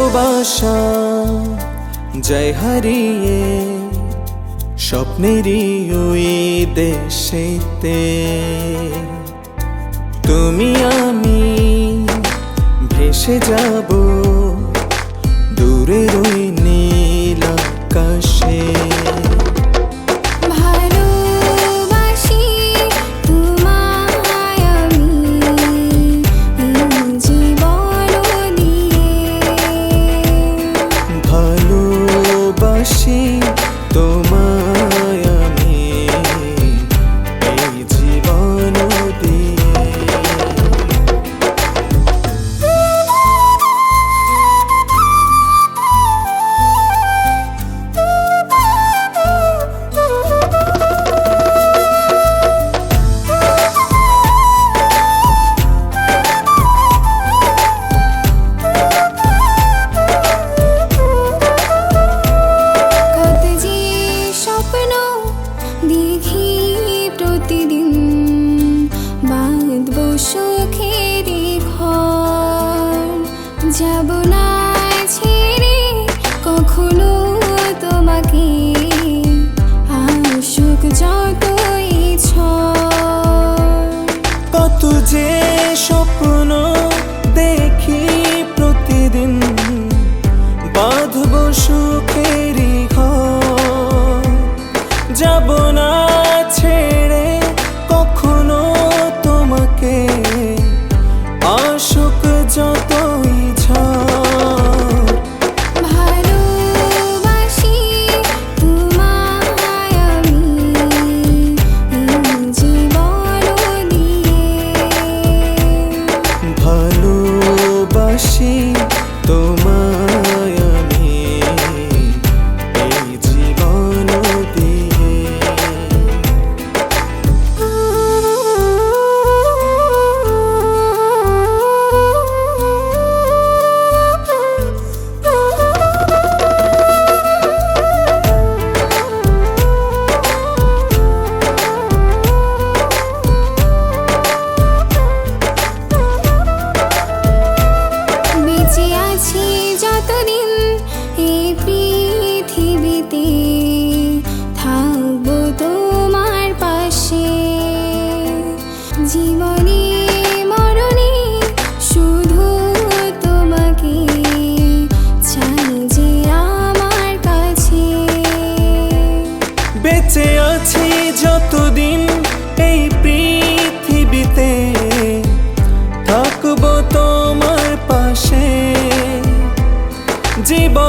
ভালোবাসা যায় হারিয়ে স্বপ্নেরই ওই দেশেতে। তুমি আমি ভেসে যাব দূরের ওই নীল আকাশে। ভালোবাসি তোমায় আমি এই জীবন দিয়ে। দেখি প্রতিদিন বাঁধব সুখের ঘর, যাব না ছেড়ে কখনো তোমাকে, আসুক যতই ঝড়। কত যে স্বপ্ন দেখি প্রতিদিন বাঁধব সুখের ঘর, যাব না ছেড়ে কখনো তোমাকে, আসুক যতই ঝড়। ভালোবাসি তোমায় আমি এই জীবন দিয়ে। ভালোবাসি তোমায় আমি এই জীবন দিয়ে। বেঁচে আছি যতদিন এই পৃথিবীতে, থাকবো তোমার পাশে। জীবনে মরণে শুধু তোমাকে চাই যে আমার কাছে। বেঁচে আছি যতদিন এই পৃথিবীতে, থাকবো তোমার পাশে। জীবন